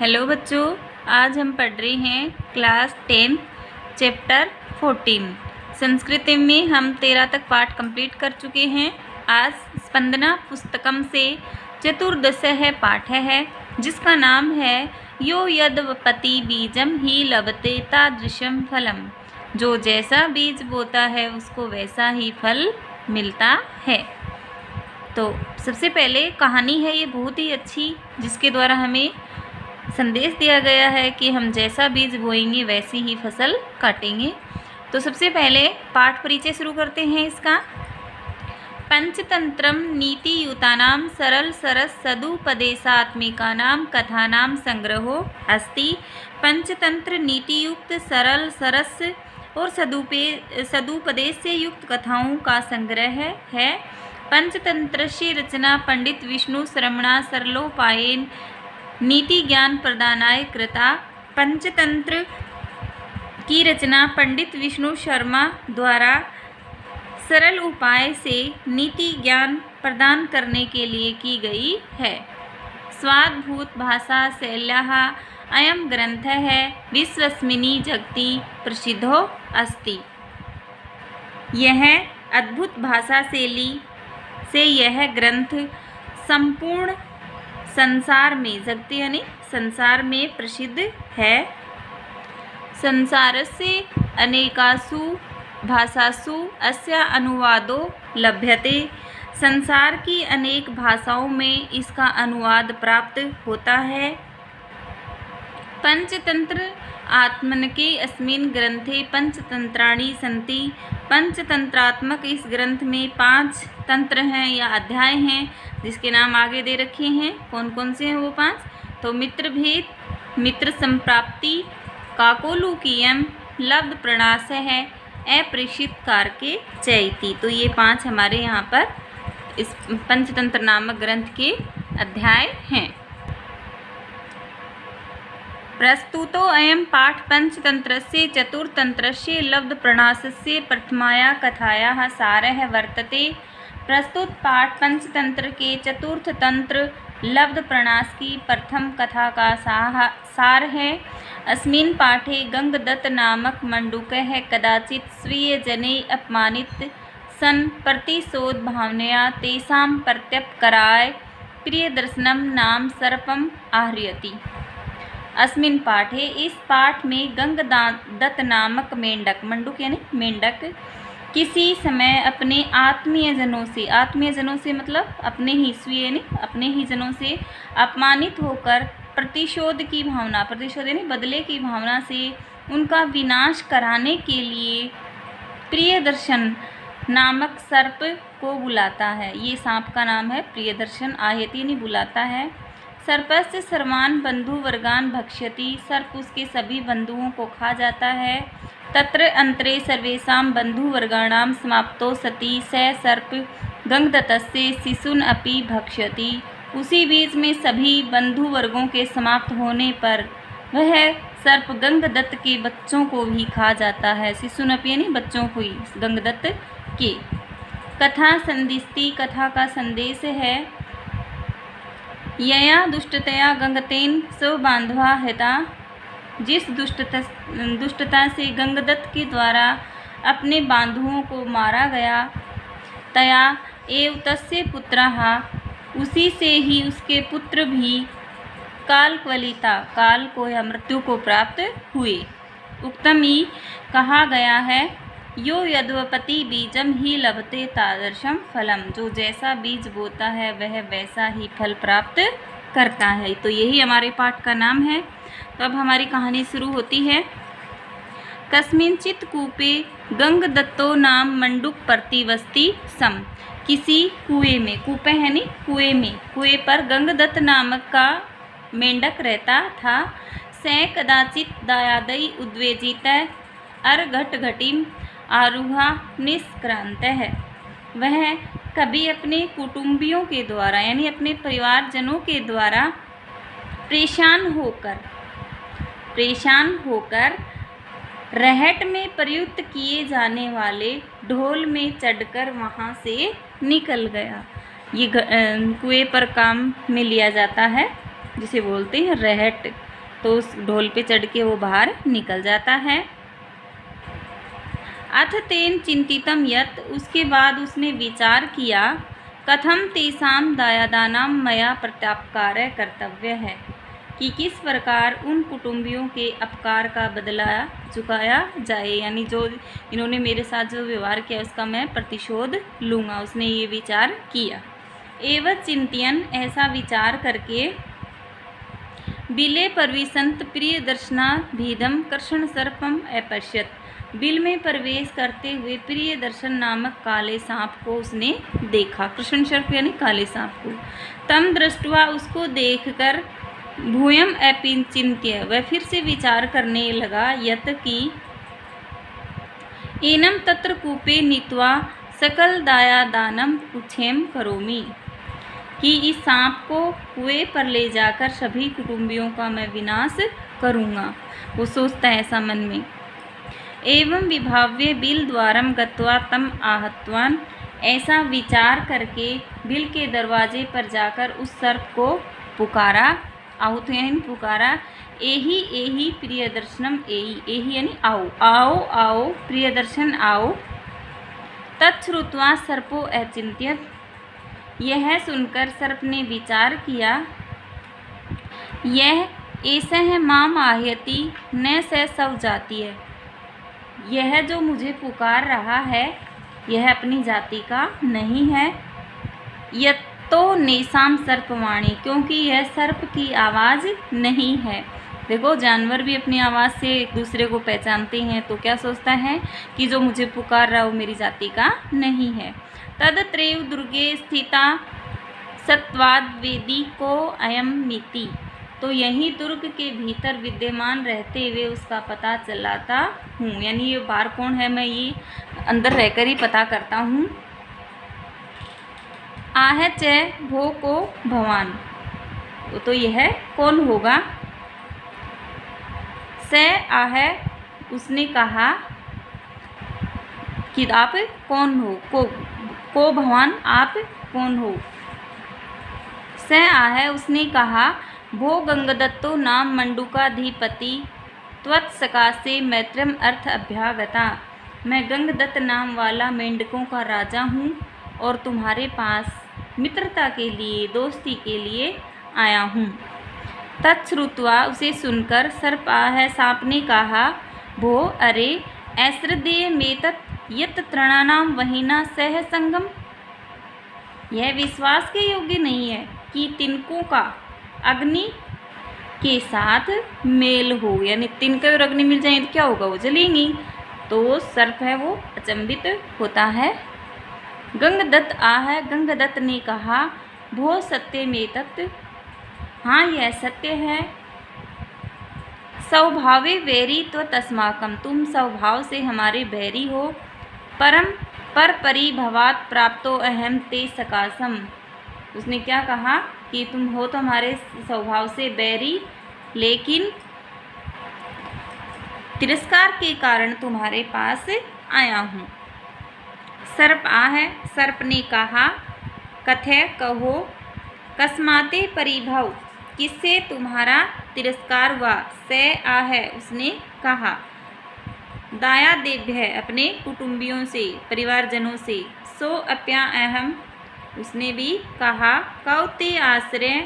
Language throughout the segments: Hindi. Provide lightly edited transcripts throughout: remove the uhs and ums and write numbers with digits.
हेलो बच्चों, आज हम पढ़ रहे हैं क्लास 10 चैप्टर 14 संस्कृत में। हम 13 तक पाठ कंप्लीट कर चुके हैं। आज स्पंदना पुस्तकम से चतुर्दशः पाठ है जिसका नाम है यो यद्वपति बीजम ही लभते तादृशम फलम। जो जैसा बीज बोता है उसको वैसा ही फल मिलता है। तो सबसे पहले कहानी है ये बहुत ही अच्छी, जिसके द्वारा हमें संदेश दिया गया है कि हम जैसा बीज बोएंगे वैसी ही फसल काटेंगे। तो सबसे पहले पाठ परिचय शुरू करते हैं इसका। पंचतंत्रम नीतियुतानां सरल सरस सदुपदेशात्मिकानां कथानां संग्रहो अस्ति। पंचतंत्र नीतियुक्त सरल सरस और सदुपदेश से युक्त कथाओं का संग्रह है। पंचतंत्र की रचना पंडित विष्णु शर्मणा सरलोपायन नीति ज्ञान प्रदानाय कृता। पंचतंत्र की रचना पंडित विष्णु शर्मा द्वारा सरल उपाय से नीति ज्ञान प्रदान करने के लिए की गई है। स्वाद्भुत भाषा शैल्याः अयं ग्रंथ है विश्वस्मिन् जगति प्रसिद्धो अस्ति। यह अद्भुत भाषा शैली से यह ग्रंथ संपूर्ण संसार में, जगति यानी संसार में प्रसिद्ध है। संसारस्य अनेकासु भाषासु अस्य अनुवादो लभ्यते। संसार की अनेक भाषाओं में इसका अनुवाद प्राप्त होता है। पंचतंत्र आत्मनके अस्मिन् ग्रंथे पंचतंत्राणि सन्ति। पंचतंत्रात्मक इस ग्रंथ में 5 तंत्र हैं या अध्याय हैं, जिसके नाम आगे दे रखे हैं। कौन कौन से हैं वो 5? तो मित्रभेद, मित्र संप्राप्ति, काकोलुकीयम, लब्ध प्रणाश है, अप्रेषित कारके चैति। तो ये 5 हमारे यहाँ पर इस पंचतंत्र नामक ग्रंथ के अध्याय हैं। प्रस्तुतो अयं पाठ पंचतंत्रस्य चतुर्थतंत्रस्य लब्धप्रणाशस्य प्रथमाया कथायाः सारः वर्तते। प्रस्तुत पाठ पंचतंत्र के चतुर्थ तंत्र लब्धप्रणाश की प्रथम कथा का सार है। अस्मिन् पाठे गंगदत्त नामक मंडूकः कदाचित् स्वीयजनैः अपमानित सन् प्रतिशोध भावनया तेषां प्रत्युपकाराय प्रियदर्शनं नाम सर्पम् आहरति। अस्मिन् पाठे, इस पाठ में गंगदत्त नामक मेंढक, मंडूक यानी मेंढक, किसी समय अपने आत्मीय जनों से मतलब अपने ही स्वीय यानी अपने ही जनों से अपमानित होकर प्रतिशोध यानी बदले की भावना से उनका विनाश कराने के लिए प्रियदर्शन नामक सर्प को बुलाता है। ये सांप का नाम है प्रियदर्शन। आहयति यानी बुलाता है। सर्पस्य सर्वान् बंधुवर्गान् भक्ष्यति। सर्प उसके सभी बंधुओं को खा जाता है। तत्र अंतरे सर्वेषां बंधुवर्गाणां समाप्तो सति स सर्प गंगदत्तस्य शिशून् अपि भक्ष्यति। उसी बीच में सभी बंधुवर्गों के समाप्त होने पर वह सर्प गंगदत्त के बच्चों को भी खा जाता है। शिशून् अपि यानी बच्चों को ही, गंगदत्त के। कथा संदिष्टि, कथा का संदेश है। यया दुष्टतया गंगतेन स्वबान्धवा हता। जिस दुष्टता से गंगदत्त के द्वारा अपने बांधुओं को मारा गया, तया एव तस्य पुत्रः, उसी से ही उसके पुत्र भी कालक्वलिता, काल को या मृत्यु को प्राप्त हुए। उक्तमी कहा गया है, यो यद्वपति बीजम ही लभते तादृशम फलम। जो जैसा बीज बोता है वह वैसा ही फल प्राप्त करता है। तो यही हमारे पाठ का नाम है। तो अब हमारी कहानी शुरू होती है। कस्मिंचित् कूपे गंगदत्तो नाम मंडूक प्रतिवसति सम। किसी कुएं में, कूपे है नी कुएं में, कुएं पर गंगदत्त नामक का मेंढक रहता था। स कदाचित् दायादै उद्वेजित अर्घटघटिम आरुहा निष्क्रांत है। वह कभी अपने कुटुंबियों के द्वारा यानी अपने परिवारजनों के द्वारा परेशान होकर रहट में प्रयुक्त किए जाने वाले ढोल में चढ़कर वहाँ से निकल गया। ये कुएं पर काम में लिया जाता है, जिसे बोलते हैं रहट। तो उस ढोल पे चढ़ के वो बाहर निकल जाता है। अथ तेन चिंतितम यत्, उसके बाद उसने विचार किया, कथम तेषां दायादानां मया प्रत्यापकारः कर्तव्य है, कि किस प्रकार उन कुटुंबियों के अपकार का बदला चुकाया जाए, यानी जो इन्होंने मेरे साथ जो व्यवहार किया उसका मैं प्रतिशोध लूँगा। उसने ये विचार किया। एवं चिंतयन, ऐसा विचार करके, बिले प्रविशंत प्रिय दर्शनाभीदम कृष्ण सर्पम अपश्यत, बिल में प्रवेश करते हुए प्रिय दर्शन नामक काले सांप को उसने देखा। कृष्ण सर्प यानी काले सांप को। तम दृष्टवा, उसको देखकर, भूयम अपिचिंत्य, वह फिर से विचार करने लगा, यत की एनम तत्र कूपे नीत्वा सकल दायादानम उच्छेम करोमि, कि इस सांप को कुएं पर ले जाकर सभी कुटुंबियों का मैं विनाश करूँगा। वो सोचता है ऐसा मन में। एवं विभाव्य बिल द्वारम गत्वा तम आहत्वान, ऐसा विचार करके बिल के दरवाजे पर जाकर उस सर्प को पुकारा। आहुत पुकारा, एही एही प्रिय दर्शनम, एही एही यानी आओ आओ आओ, प्रिय दर्शन आओ। तच्छ्रुत्वा सर्पो अचिंत्यत, यह सुनकर सर्प ने विचार किया, यह ऐसा है माम आह्यति न स सव जाती है, यह जो मुझे पुकार रहा है यह अपनी जाति का नहीं है। यत तो नेसाम सर्पवाणी, क्योंकि यह सर्प की आवाज़ नहीं है। देखो, जानवर भी अपनी आवाज़ से एक दूसरे को पहचानते हैं, तो क्या सोचता है कि जो मुझे पुकार रहा वो मेरी जाति का नहीं है। तद त्रैव दुर्गे स्थिता सत्वाद वेदी को अयम मिति, तो यही दुर्ग के भीतर विद्यमान रहते हुए उसका पता चलाता हूँ, यानी ये बाहर कौन है मैं ये अंदर रहकर ही पता करता हूँ। आह च भो को भवान, तो यह कौन होगा। स आह, उसने कहा कि आप कौन हो। को भवान, आप कौन हो। स आह, उसने कहा, भो गंगदत्तो नाम मंडूकाधिपति त्वत्सकाशे मैत्रम अर्थ अभ्यागता, मैं गंगदत्त नाम वाला मेंढकों का राजा हूँ और तुम्हारे पास मित्रता के लिए, दोस्ती के लिए आया हूँ। तच्छ्रुत्वा, उसे सुनकर, सर्प आह, सांप ने कहा, भो अरे ऐश्रदेय मेतत् यत तृणानाम वहीना सह संगम, यह विश्वास के योग्य नहीं है कि तिनकों का अग्नि के साथ मेल हो, यानी तिनके और अग्नि मिल जाए तो क्या होगा, वो जलेंगी। तो सर्प है वो अचंभित होता है। गंगदत्त आह, गंगदत्त ने कहा, भो सत्य में तत्, हाँ यह सत्य है। स्वभावे वैरी तो तस्माकम, तुम स्वभाव से हमारे बैरी हो। परम पर परिभवात प्राप्तो अहम ते सकाशम, उसने क्या कहा कि तुम हो तो हमारे स्वभाव से बैरी, लेकिन तिरस्कार के कारण तुम्हारे पास आया हूँ। सर्प आह, सर्प ने कहा, कथय कहो, कस्माते परिभव, किससे तुम्हारा तिरस्कार हुआ। स आह, उसने कहा, दाया देव्य, अपने कुटुंबियों से, परिवारजनों से। सो अप्या अहम, उसने भी कहा, कौते आश्रय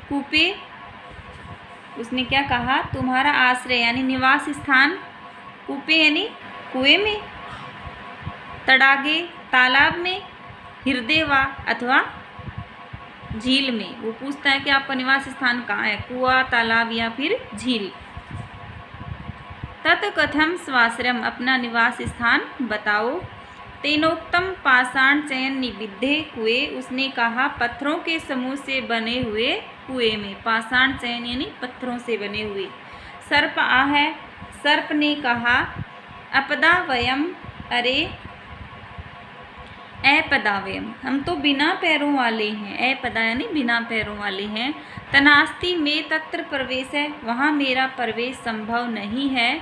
कूपे, उसने क्या कहा, तुम्हारा आश्रय यानी निवास स्थान, कूपे यानी कुएं में, तड़ागे तालाब में, हृदय वा अथवा झील में। वो पूछता है कि आपका निवास स्थान कहाँ है, कुआं, तालाब या फिर झील। तत्कथम स्वाश्रम, अपना निवास स्थान बताओ। तेनोक्तम पाषाण चयन निविद्धे कुएं, उसने कहा, पत्थरों के समूह से बने हुए कुएं में। पाषाण चयन यानी पत्थरों से बने हुए। सर्प आह, सर्प ने कहा, अपदा वयम, अरे अपदावयम, हम तो बिना पैरों वाले हैं। अपदा यानी बिना पैरों वाले हैं। तनास्ति में तत्र प्रवेश है, वहाँ मेरा प्रवेश संभव नहीं है।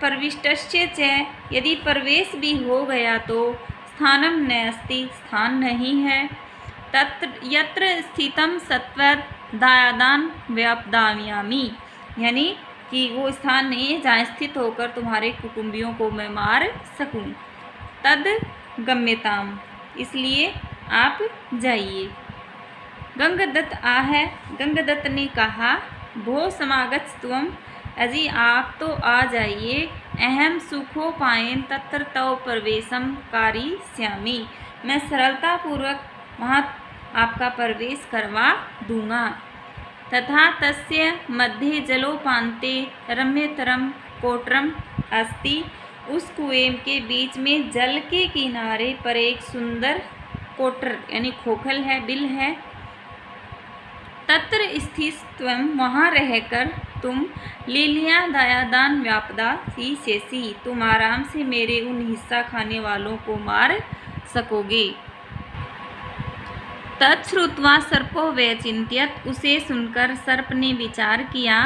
प्रविष्टस्य च, यदि प्रवेश भी हो गया तो स्थानम नास्ति, स्थान नहीं है। तत्र यत्र स्थितम सत्वत दायादान व्यापदाम्यामी, यानी कि वो स्थान नहीं है जहाँ स्थित होकर तुम्हारे कुटुंबियों को मैं मार सकूं। तद गम्यताम, इसलिए आप जाइए। गंगदत्त आह, गंगदत्त ने कहा, भो समागत त्वम, अजी आप तो आ जाइए। अहम सुखोपायन तत्र तव प्रवेशम कारिष्यामि, मैं सरलतापूर्वक वहाँ आपका प्रवेश करवा दूंगा। तथा तस्य मध्ये जलोपान्ते रम्यतरम कोटरम अस्ति, उस कुएं के बीच में जल के किनारे पर एक सुंदर कोटर यानी खोखल है, बिल है। तत्र स्थित त्वं, वहाँ रहकर तुम लीलिया दायादान व्यापदा सी शेषी, तुम आराम से मेरे उन हिस्सा खाने वालों को मार सकोगे। तच्छ्रुत्वा सर्पो व्यचिन्त्यत, उसे सुनकर सर्प ने विचार किया।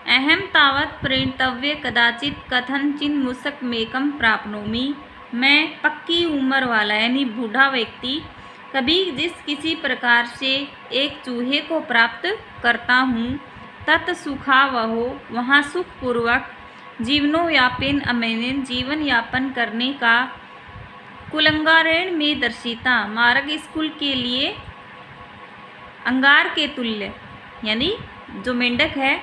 अहम तावत् प्रणतव्य कदाचित कथनचिन मूषकमेकं प्राप्नोमि, मैं पक्की उम्र वाला यानी बूढ़ा व्यक्ति कभी जिस किसी प्रकार से एक चूहे को प्राप्त करता हूँ। तत् सुखावहो, वहाँ सुखपूर्वक जीवनोयापेन अमेनेन, जीवन यापन करने का कुलंगारेण में दर्शिता, मार्ग स्कूल के लिए अंगार के तुल्य, यानी जो मेंढक है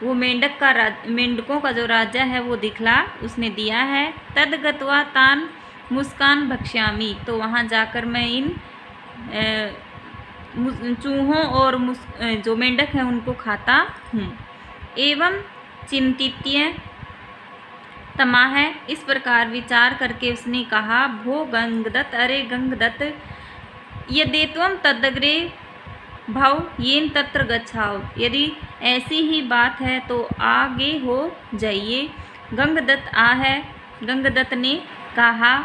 वो मेंढक का मेंढकों का जो राजा है वो दिखला उसने दिया है। तद गत्वा तान मुस्कान भक्ष्यामि, तो वहाँ जाकर मैं इन चूहों और जो मेंढक हैं उनको खाता हूँ। एवं चिंतित्य तमा है, इस प्रकार विचार करके उसने कहा, भो गंगदत्त, अरे गंगदत्त, यदेत्वं तदग्रे भव येन तत्र गच्छाओ, यदि ऐसी ही बात है तो आगे हो जाइए। गंगदत्त आह, गंगदत्त ने कहा,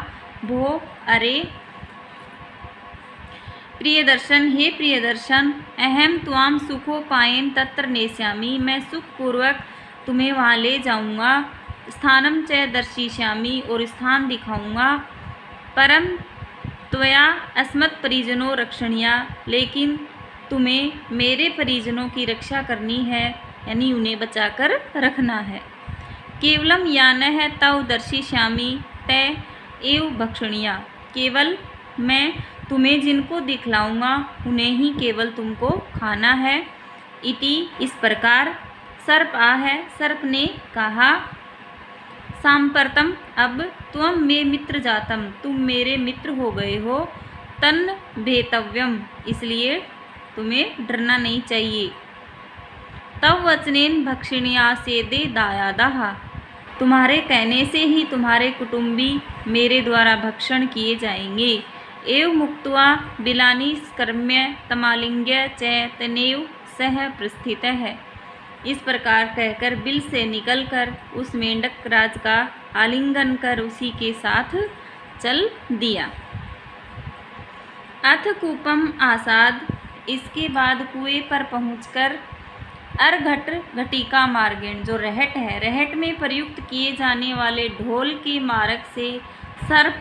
भो अरे प्रियदर्शन, हे प्रियदर्शन, अहम त्वाम सुखोपायन तत्र नेष्यामि, मैं सुखपूर्वक तुम्हें वहाँ ले जाऊँगा। स्थानम च दर्शिष्यामि, और स्थान दिखाऊँगा। परम त्वया अस्मत् परिजनो रक्षणीया, लेकिन तुम्हें मेरे परिजनों की रक्षा करनी है, यानी उन्हें बचाकर रखना है। केवलम यानः तव दर्शिष्यामि तय एव भक्षणीया, केवल मैं तुम्हें जिनको दिखलाऊंगा उन्हें ही केवल तुमको खाना है। इति, इस प्रकार। सर्प आह, सर्प ने कहा, सांप्रतम, अब त्वं मे मित्र जातम, तुम मेरे मित्र हो गए हो। तन्न भेतव्यम, इसलिए तुम्हें डरना नहीं चाहिए। तव वचनेन भक्षिणीया सेदे दायादाः, तुम्हारे कहने से ही तुम्हारे कुटुंबी मेरे द्वारा भक्षण किए जाएंगे। एव मुक्त्वा बिलानी कर्म्य तमालिंग्य च तनेव सह प्रस्थितः, इस प्रकार कहकर बिल से निकलकर उस मेंढक राज का आलिंगन कर उसी के साथ चल दिया। अथ कूपम आसाद, इसके बाद कुएं पर पहुंचकर अर्घट घटिका मार्गेण, जो रहट है, रहट में प्रयुक्त किए जाने वाले ढोल के मार्ग से सर्प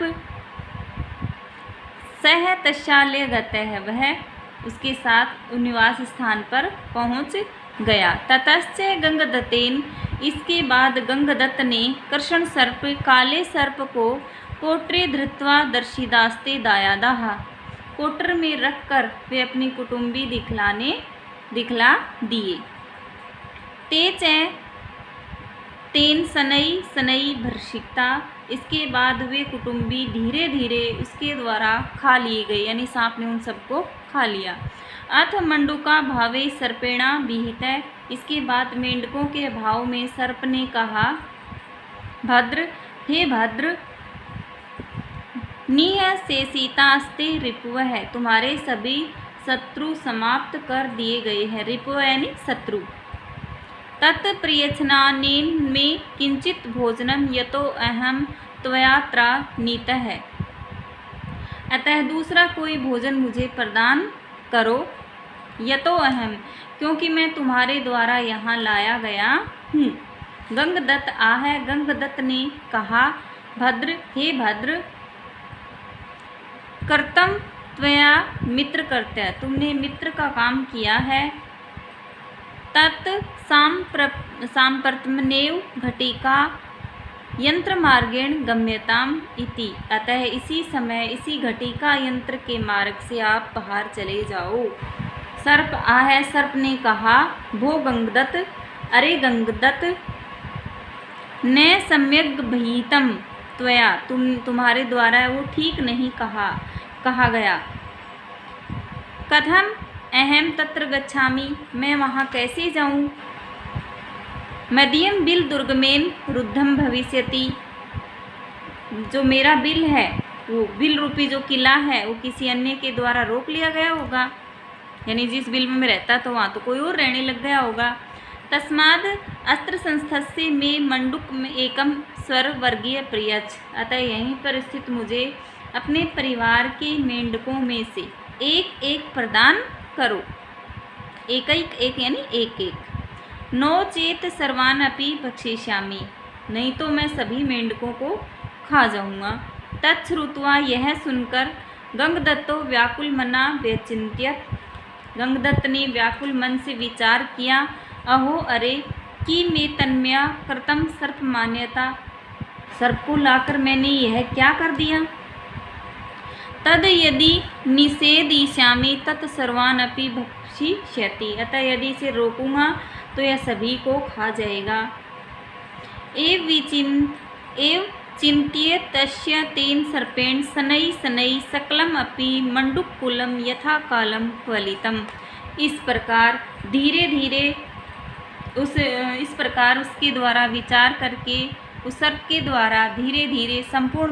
सह तशाल्य गतः है, वह उसके साथ निवास स्थान पर पहुंच गया। ततश्च गंगदत्तेन, इसके बाद गंगदत्त ने कृष्ण सर्प, काले सर्प को कोटरे धृत्वा दर्शिदास्ते दायादाः, कोटर में रखकर वे अपनी कुटुंबी दिखला दिए। ते च तेन सनई सनई भर्षिता, इसके बाद वे कुटुंबी धीरे धीरे उसके द्वारा खा लिए गए, यानी सांप ने उन सबको खा लिया। अथ मंडूका भावे सर्पेणा विहित, इसके बाद मेंढकों के भाव में सर्प ने कहा, भद्र, हे भद्र, निःशेषितास्ते रिपुव है, तुम्हारे सभी शत्रु समाप्त कर दिए गए हैं। रिपुव यानी शत्रु। तत्प्रियच्छनानेन में किंचित भोजनम यतो अहम त्वयात्रा नीतः है, अतः दूसरा कोई भोजन मुझे प्रदान करो। यतो अहम, क्योंकि मैं तुम्हारे द्वारा यहाँ लाया गया हूँ। गंगदत्त आह, गंगदत्त ने कहा, भद्र, हे भद्र, कर्तम त्वया मित्र कर्त्या, तुमने मित्र का काम किया है। तत् सांप्रतमनेव घटिका यंत्र मार्गेण गम्यताम इति, अतः इसी समय इसी घटिका यंत्र के मार्ग से आप बाहर चले जाओ। सर्प आह, सर्प ने कहा, भो गंगदत्त, अरे गंगदत्त, न सम्यग् भीतम त्वया, तुम्हारे द्वारा वो ठीक नहीं कहा गया। कथम अहम तत्र गच्छामि, मैं वहाँ कैसे जाऊँ। मदीयम बिल दुर्गमेन रुद्धम भविष्यति, जो मेरा बिल है, वो बिल रूपी जो किला है वो किसी अन्य के द्वारा रोक लिया गया होगा, यानी जिस बिल में मैं रहता था वहाँ तो कोई और रहने लग गया होगा। तस्माद अस्त्र संस्थस्य में मंडूक में एकम स्वर वर्गीय प्रियच, अतः यहीं पर स्थित मुझे अपने परिवार के मेंढकों में से एक एक प्रदान करो। एक यानी एक एक। नो चेत सर्वान अपि भक्षिष्यामि, नहीं तो मैं सभी मेंढकों को खा जाऊंगा। तच्छ्रुत्वा, यह सुनकर गंगदत्तो व्याकुल मना व्यचिन्त्यत, गंगदत्त ने व्याकुल मन से विचार किया, अहो अरे कि मैं तन्मया कृतम सर्प मान्यता, सर्प को लाकर मैंने यह क्या कर दिया। तद यदि निषेधयिष्यामि तत् सर्वान् अपि भक्षिष्यति, अतः यदि इसे रोकूंगा तो यह सभी को खा जाएगा। एव चिन्त्य तस्य तेन सर्पेण शनैः शनैः सकलम अपि मंडूककुलं यथा कालं क्वलितम्, इस प्रकार धीरे धीरे उसके द्वारा विचार करके उस सर्प के द्वारा धीरे धीरे संपूर्ण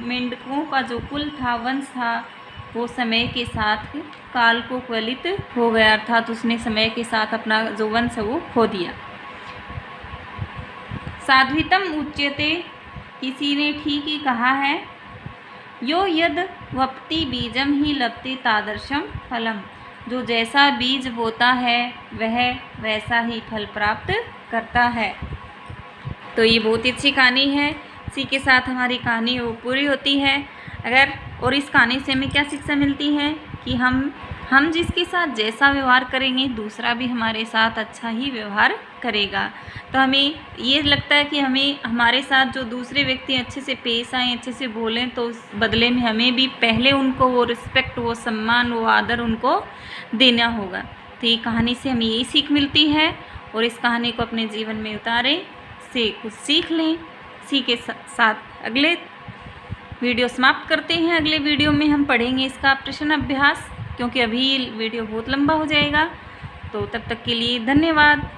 मेंढकों का जो कुल था, वंश था, वो समय के साथ काल को क्वलित हो गया, अर्थात उसने समय के साथ अपना जो वंश है वो खो दिया। साध्वितम उच्यते, किसी ने ठीक ही कहा है, यो यद वपति बीजम ही लपति तादर्शम फलम, जो जैसा बीज बोता है वह वैसा ही फल प्राप्त करता है। तो ये बहुत ही अच्छी कहानी है, इसी के साथ हमारी कहानी वो पूरी होती है। और इस कहानी से हमें क्या शिक्षा मिलती है कि हम जिसके साथ जैसा व्यवहार करेंगे दूसरा भी हमारे साथ अच्छा ही व्यवहार करेगा। तो हमें ये लगता है कि हमें हमारे साथ जो दूसरे व्यक्ति अच्छे से पेश आएँ, अच्छे से बोलें, तो उस बदले में हमें भी पहले उनको वो रिस्पेक्ट, वो सम्मान, वो आदर उनको देना होगा। तो ये कहानी से हमें यही सीख मिलती है और इस कहानी को अपने जीवन में उतारें, से कुछ सीख लें। इसी के साथ अगले वीडियो समाप्त करते हैं। अगले वीडियो में हम पढ़ेंगे इसका प्रश्न अभ्यास, क्योंकि अभी वीडियो बहुत लंबा हो जाएगा। तो तब तक के लिए धन्यवाद।